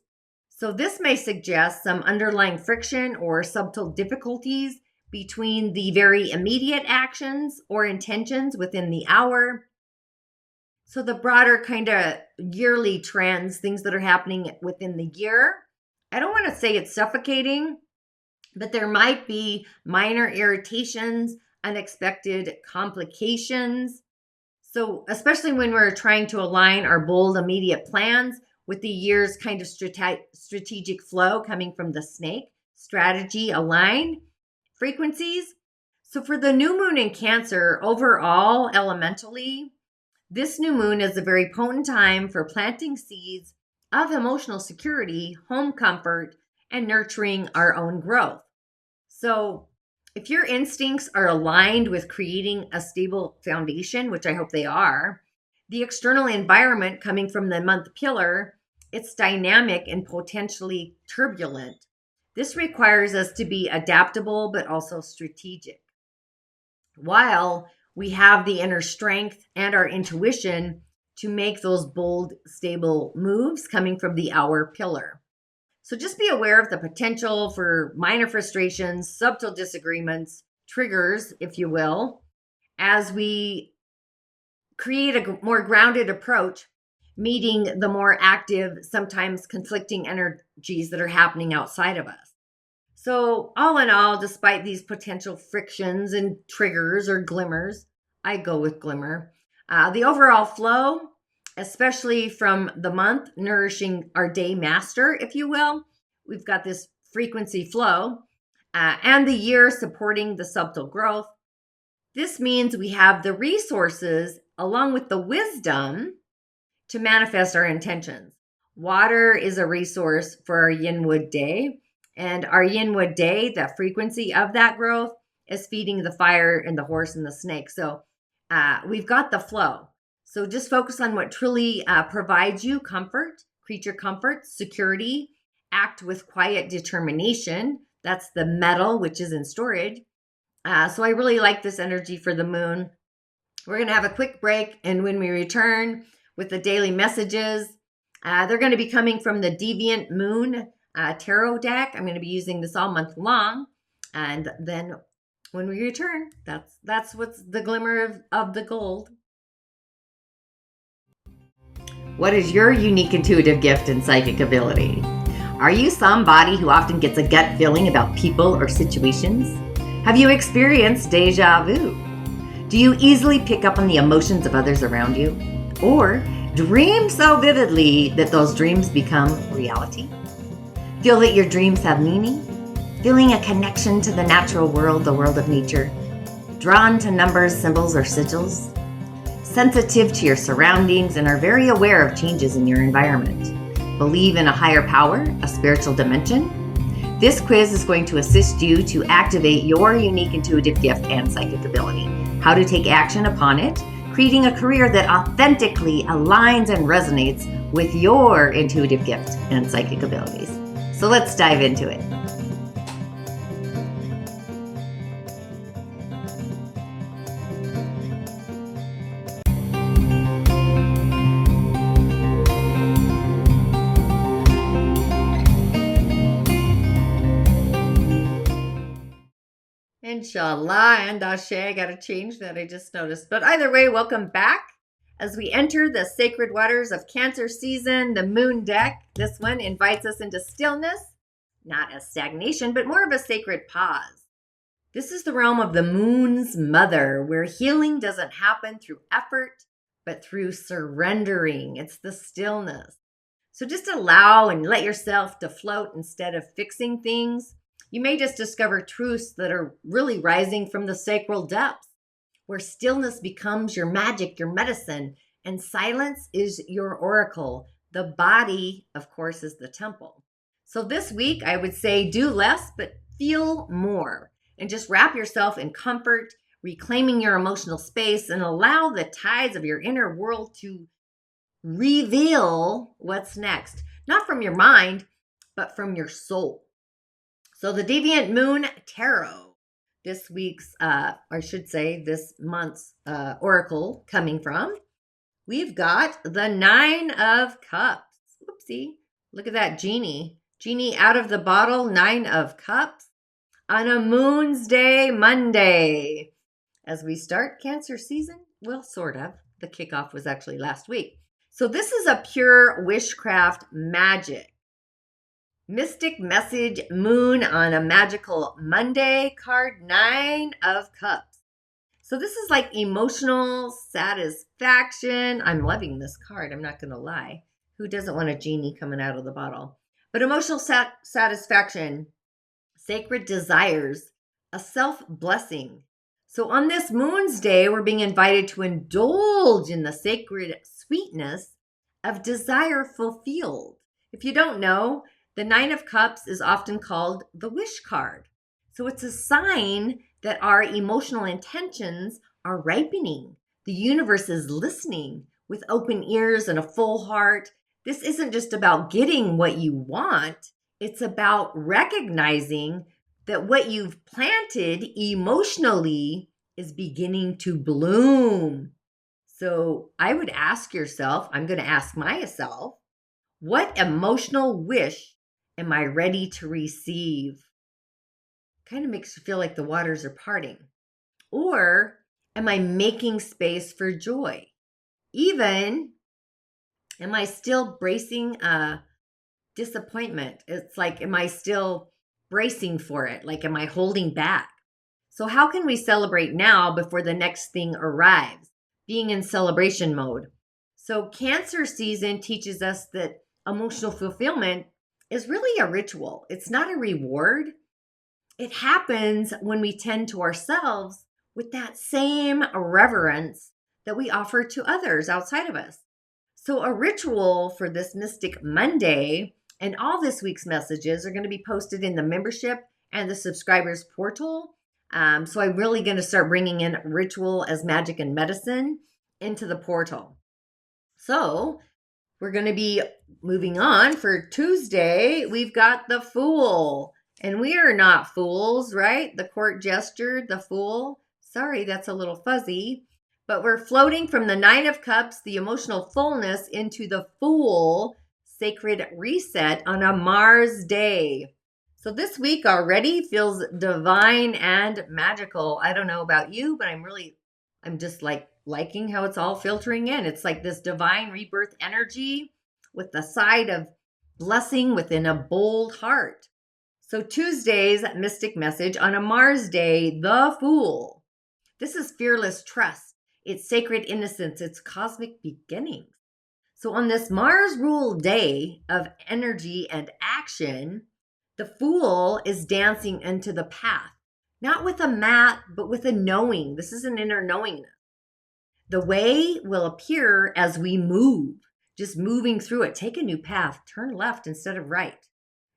So this may suggest some underlying friction or subtle difficulties between the very immediate actions or intentions within the hour. So the broader kind of yearly trends, things that are happening within the year, I don't want to say it's suffocating, but there might be minor irritations, unexpected complications. So especially when we're trying to align our bold, immediate plans with the year's kind of strategic flow coming from the snake, strategy aligned frequencies. So for the new moon in Cancer, overall, elementally, this new moon is a very potent time for planting seeds of emotional security, home comfort, and nurturing our own growth. So if your instincts are aligned with creating a stable foundation, which I hope they are, the external environment coming from the month pillar, it's dynamic and potentially turbulent. This requires us to be adaptable, but also strategic. While we have the inner strength and our intuition to make those bold, stable moves coming from the hour pillar. So just be aware of the potential for minor frustrations, subtle disagreements, triggers, if you will, as we create a more grounded approach, meeting the more active, sometimes conflicting energies that are happening outside of us. So all in all, despite these potential frictions and triggers or glimmers, I go with glimmer. The overall flow, especially from the month, nourishing our day master, if you will. We've got this frequency flow, and the year supporting the subtle growth. This means we have the resources along with the wisdom to manifest our intentions. Water is a resource for our Yin Wood day, and our Yin Wood day, the frequency of that growth, is feeding the fire and the horse and the snake. So we've got the flow. So just focus on what truly provides you comfort, creature comfort, security, act with quiet determination. That's the metal, which is in storage. So I really like this energy for the moon. We're going to have a quick break. And when we return with the daily messages, they're going to be coming from the Deviant Moon tarot deck. I'm going to be using this all month long. And then when we return, that's what's the glimmer of the gold. What is your unique intuitive gift and psychic ability? Are you somebody who often gets a gut feeling about people or situations? Have you experienced deja vu? Do you easily pick up on the emotions of others around you? Or dream so vividly that those dreams become reality? Feel that your dreams have meaning? Feeling a connection to the natural world, the world of nature? Drawn to numbers, symbols, or sigils? Sensitive to your surroundings and are very aware of changes in your environment? Believe in a higher power, a spiritual dimension? This quiz is going to assist you to activate your unique intuitive gift and psychic ability, how to take action upon it, creating a career that authentically aligns and resonates with your intuitive gift and psychic abilities. So let's dive into it. Inshallah and Ashe. I got to change that. I just noticed. But either way, welcome back. As we enter the sacred waters of Cancer season, the moon deck, this one invites us into stillness, not a stagnation, but more of a sacred pause. This is the realm of the moon's mother, where healing doesn't happen through effort, but through surrendering. It's the stillness. So just allow and let yourself to float instead of fixing things. You may just discover truths that are really rising from the sacral depths, where stillness becomes your magic, your medicine, and silence is your oracle. The body, of course, is the temple. So this week, I would say do less, but feel more. And just wrap yourself in comfort, reclaiming your emotional space, and allow the tides of your inner world to reveal what's next. Not from your mind, but from your soul. So the Deviant Moon Tarot, this week's, I should say this month's oracle coming from, we've got the 9 of Cups. Whoopsie. Look at that genie. Genie out of the bottle, 9 of Cups on a Moon's Day, Monday. As we start Cancer season, well, sort of. The kickoff was actually last week. So this is a pure witchcraft magic. Mystic message moon on a magical Monday, card 9 of Cups. So this is like emotional satisfaction. I'm loving this card, I'm not going to lie. Who doesn't want a genie coming out of the bottle? But emotional satisfaction, sacred desires, a self-blessing. So on this moon's day, we're being invited to indulge in the sacred sweetness of desire fulfilled. If you don't know, the 9 of Cups is often called the wish card. So it's a sign that our emotional intentions are ripening. The universe is listening with open ears and a full heart. This isn't just about getting what you want. It's about recognizing that what you've planted emotionally is beginning to bloom. So I would ask yourself, I'm going to ask myself, what emotional wish am I ready to receive? Kind of makes you feel like the waters are parting. Or am I making space for joy? Even, am I still bracing disappointment? It's like, am I still bracing for it? Like, am I holding back? So how can we celebrate now before the next thing arrives? Being in celebration mode. So Cancer season teaches us that emotional fulfillment is really a ritual. It's not a reward. It happens when we tend to ourselves with that same reverence that we offer to others outside of us. So a ritual for this Mystic Monday and all this week's messages are going to be posted in the membership and the subscribers portal. So I'm really going to start bringing in ritual as magic and medicine into the portal. So we're going to be moving on for Tuesday. We've got the Fool. And we are not fools, right? The court gesture, the Fool. Sorry, that's a little fuzzy. But we're floating from the 9 of Cups, the emotional fullness, into the Fool, sacred reset on a Mars day. So this week already feels divine and magical. I don't know about you, but I'm just liking how it's all filtering in. It's like this divine rebirth energy with the side of blessing within a bold heart. So Tuesday's mystic message on a Mars day, the Fool. This is fearless trust. It's sacred innocence. It's cosmic beginnings. So on this Mars rule day of energy and action, the Fool is dancing into the path, not with a mat, but with a knowing. This is an inner knowingness. The way will appear as we move, just moving through it. Take a new path, turn left instead of right.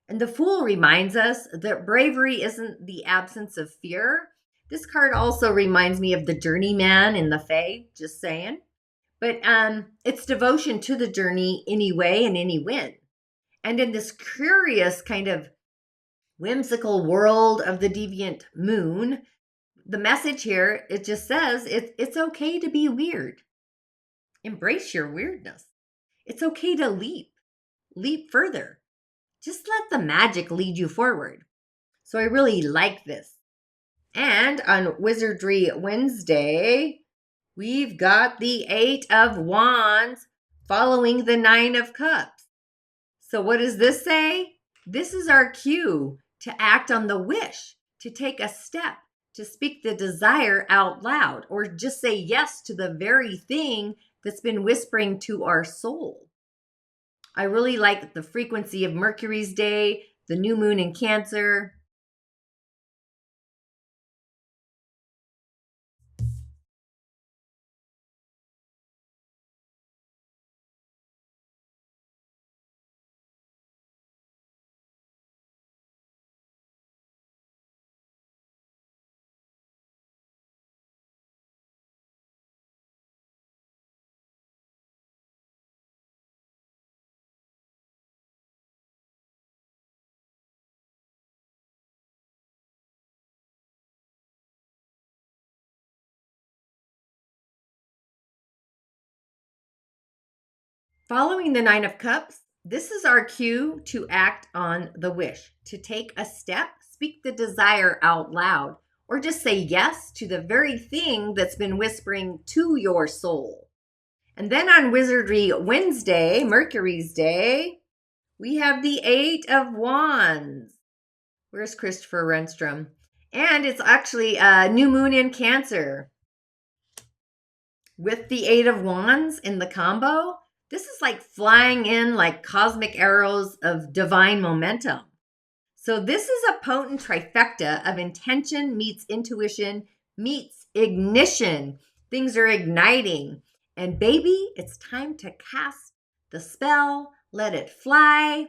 And the Fool reminds us that bravery isn't the absence of fear. This card also reminds me of the journeyman in the Fae, just saying. But it's devotion to the journey anyway and any win. And in this curious kind of whimsical world of the deviant moon, the message here, it just says it's okay to be weird. Embrace your weirdness. It's okay to leap further. Just let the magic lead you forward. So I really like this. And on Wizardry Wednesday, we've got the 8 of Wands following the 9 of Cups. So what does this say? This is our cue to act on the wish, to take a step, to speak the desire out loud, or just say yes to the very thing that's been whispering to our soul. I really like the frequency of Mercury's day, the new moon in Cancer. Following the 9 of Cups, this is our cue to act on the wish, to take a step, speak the desire out loud, or just say yes to the very thing that's been whispering to your soul. And then on Wizardry Wednesday, Mercury's day, we have the Eight of Wands. Where's Christopher Renstrom? And it's actually a new moon in Cancer. With the Eight of Wands in the combo, this is like flying in like cosmic arrows of divine momentum. So this is a potent trifecta of intention meets intuition meets ignition. Things are igniting. And baby, it's time to cast the spell. Let it fly.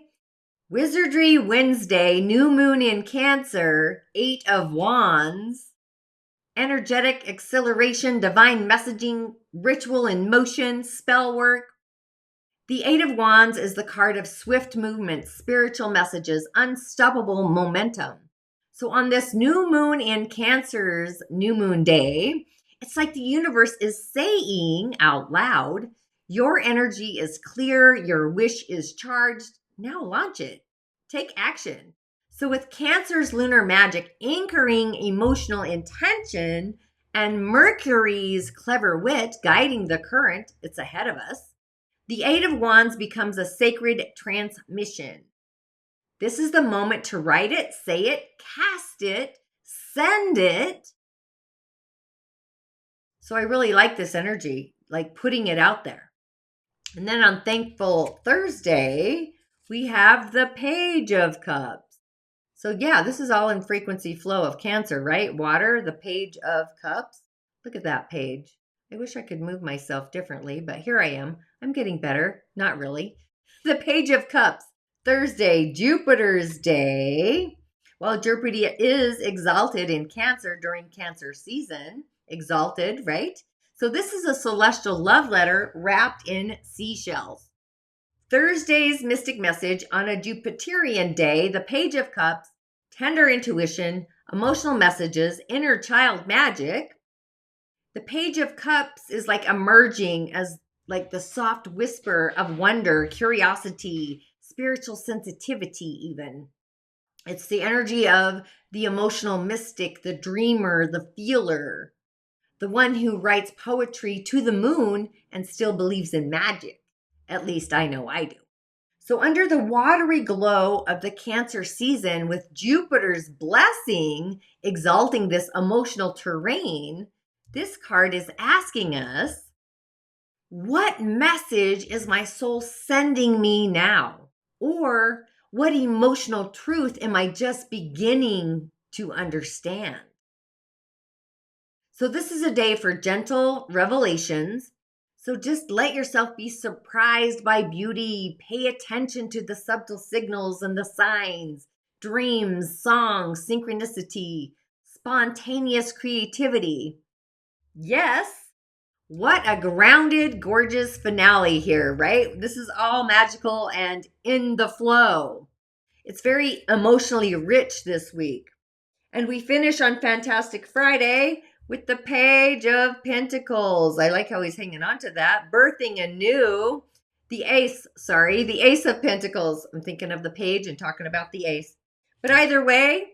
Wizardry Wednesday, new moon in Cancer, Eight of Wands. Energetic acceleration, divine messaging, ritual in motion, spell work. The Eight of Wands is the card of swift movement, spiritual messages, unstoppable momentum. So on this new moon in Cancer's new moon day, it's like the universe is saying out loud, your energy is clear, your wish is charged. Now launch it. Take action. So with Cancer's lunar magic anchoring emotional intention and Mercury's clever wit guiding the current, it's ahead of us. The Eight of Wands becomes a sacred transmission. This is the moment to write it, say it, cast it, send it. So I really like this energy, like putting it out there. And then on Thankful Thursday, we have the Page of Cups. So yeah, this is all in frequency flow of Cancer, right? Water, the Page of Cups. Look at that page. I wish I could move myself differently, but here I am. I'm getting better. Not really. The Page of Cups, Thursday, Jupiter's day. Well, Jupiter is exalted in Cancer during Cancer season. Exalted, right? So this is a celestial love letter wrapped in seashells. Thursday's mystic message on a Jupiterian day, the Page of Cups, tender intuition, emotional messages, inner child magic. The Page of Cups is like emerging as like the soft whisper of wonder, curiosity, spiritual sensitivity even. It's the energy of the emotional mystic, the dreamer, the feeler, the one who writes poetry to the moon and still believes in magic. At least I know I do. So under the watery glow of the Cancer season with Jupiter's blessing exalting this emotional terrain, this card is asking us, what message is my soul sending me now? Or what emotional truth am I just beginning to understand? So this is a day for gentle revelations. So just let yourself be surprised by beauty. Pay attention to the subtle signals and the signs, dreams, songs, synchronicity, spontaneous creativity. Yes, what a grounded, gorgeous finale here, right? This is all magical and in the flow. It's very emotionally rich this week. And we finish on Fantastic Friday with the Page of Pentacles. I like how he's hanging on to that. Birthing anew. The Ace of Pentacles. I'm thinking of the page and talking about the Ace. But either way,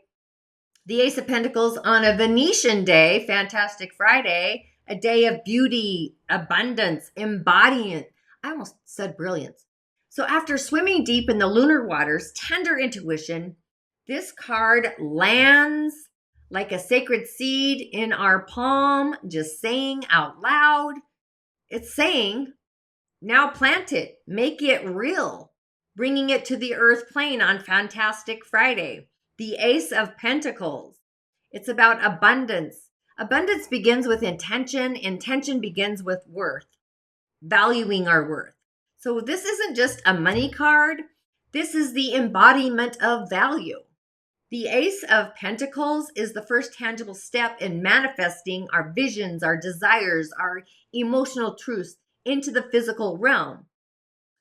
the Ace of Pentacles on a Venetian day, Fantastic Friday, a day of beauty, abundance, embodiment. I almost said brilliance. So after swimming deep in the lunar waters, tender intuition, this card lands like a sacred seed in our palm, just saying out loud. It's saying, now plant it, make it real, bringing it to the earth plane on Fantastic Friday. The Ace of Pentacles. It's about abundance. Abundance begins with intention. Intention begins with worth, valuing our worth. So this isn't just a money card. This is the embodiment of value. The Ace of Pentacles is the first tangible step in manifesting our visions, our desires, our emotional truths into the physical realm.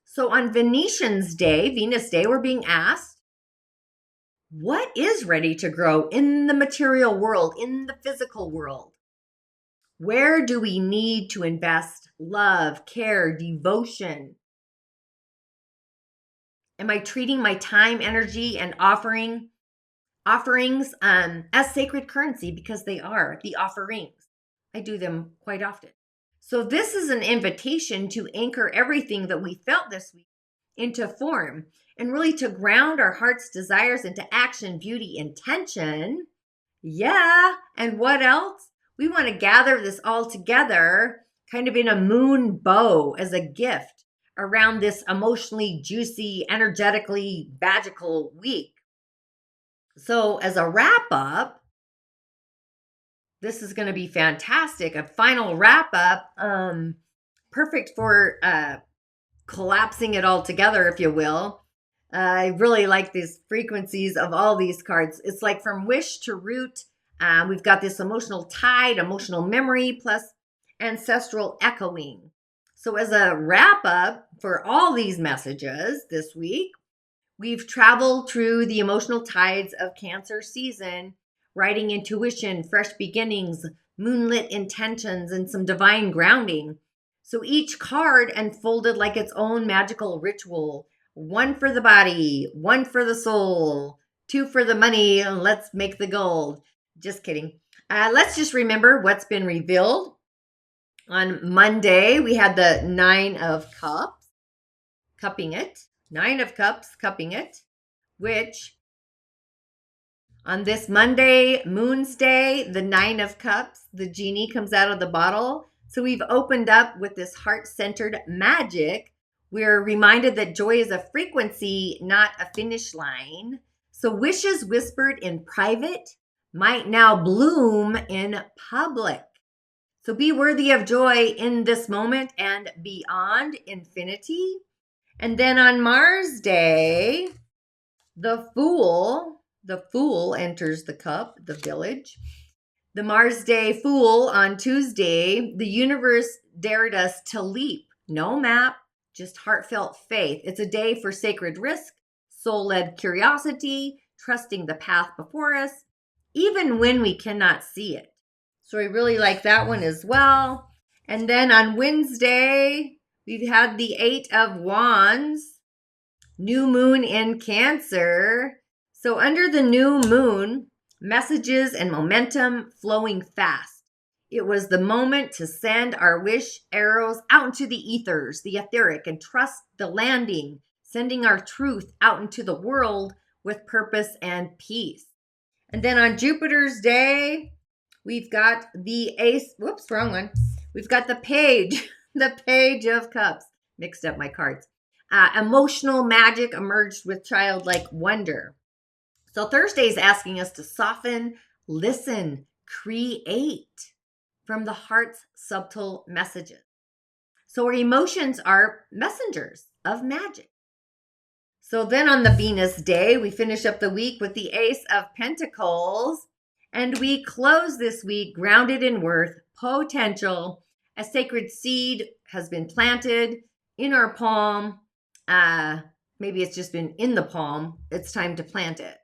So on Venus Day, we're being asked, what is ready to grow in the material world, in the physical world? Where do we need to invest love, care, devotion? Am I treating my time, energy, and offerings as sacred currency? Because they are the offerings. I do them quite often. So this is an invitation to anchor everything that we felt this week into form and really to ground our heart's desires into action, beauty, intention. Yeah. And what else? We want to gather this all together kind of in a moon bow as a gift around this emotionally juicy, energetically magical week. So as a wrap up, this is going to be fantastic. A final wrap up, perfect for collapsing it all together, if you will. I really like these frequencies of all these cards. It's like from wish to root. We've got this emotional tide, emotional memory, plus ancestral echoing. So as a wrap up for all these messages this week, we've traveled through the emotional tides of Cancer season, writing intuition, fresh beginnings, moonlit intentions, and some divine grounding. So each card unfolded like its own magical ritual. One for the body, one for the soul, two for the money, and let's make the gold. Just kidding. Let's just remember what's been revealed. On Monday, we had the 9 of Cups, cupping it. 9 of Cups, cupping it, which on this Monday, Moon's Day, the 9 of Cups, the genie comes out of the bottle. So we've opened up with this heart-centered magic. We're reminded that joy is a frequency, not a finish line. So wishes whispered in private might now bloom in public. So be worthy of joy in this moment and beyond infinity. And then on Mars Day, the Fool enters the cup, the village. The Mars Day Fool on Tuesday, the universe dared us to leap. No map, just heartfelt faith. It's a day for sacred risk, soul-led curiosity, trusting the path before us, even when we cannot see it. So I really like that one as well. And then on Wednesday, we've had the 8 of Wands, new moon in Cancer. So under the new moon, messages and momentum flowing fast. It was the moment to send our wish arrows out into the ethers, the etheric, and trust the landing, sending our truth out into the world with purpose and peace. And then on Jupiter's day, we've got the ace. Whoops, wrong one. We've got the page, the Page of Cups. Mixed up my cards. Emotional magic emerged with childlike wonder. So Thursday is asking us to soften, listen, create from the heart's subtle messages. So our emotions are messengers of magic. So then on the Venus day, we finish up the week with the Ace of Pentacles. And we close this week grounded in worth, potential. A sacred seed has been planted in our palm. Maybe it's just been in the palm. It's time to plant it.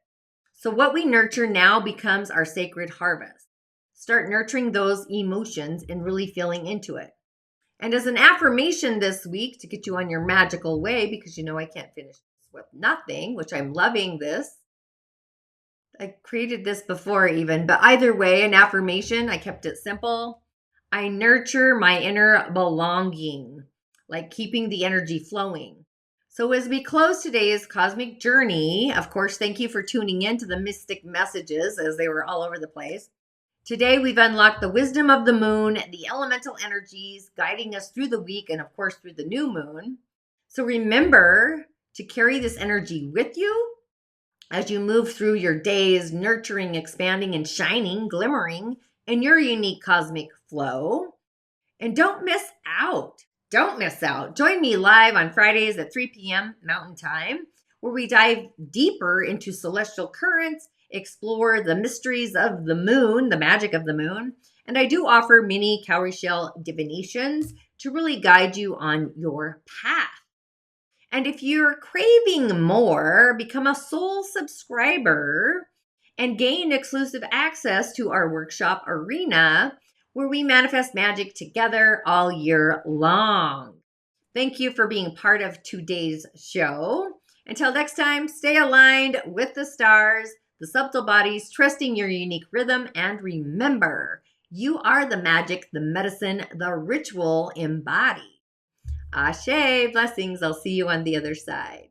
So what we nurture now becomes our sacred harvest. Start nurturing those emotions and really feeling into it. And as an affirmation this week to get you on your magical way, because you know I can't finish this with nothing, which I'm loving this. I created this before even, but either way, an affirmation, I kept it simple. I nurture my inner belonging, like keeping the energy flowing. So as we close today's cosmic journey, of course, thank you for tuning in to the mystic messages as they were all over the place. Today, we've unlocked the wisdom of the moon, the elemental energies guiding us through the week and, of course, through the new moon. So remember to carry this energy with you as you move through your days, nurturing, expanding, and shining, glimmering in your unique cosmic flow. And don't miss out. Don't miss out. Join me live on Fridays at 3 p.m. Mountain Time, where we dive deeper into celestial currents, explore the mysteries of the moon, the magic of the moon. And I do offer mini cowrie shell divinations to really guide you on your path. And if you're craving more, become a soul subscriber and gain exclusive access to our workshop arena, where we manifest magic together all year long. Thank you for being part of today's show. Until next time, stay aligned with the stars, the subtle bodies, trusting your unique rhythm, and remember, You are the magic, the medicine, the ritual embodied. Ashe, blessings. I'll see you on the other side.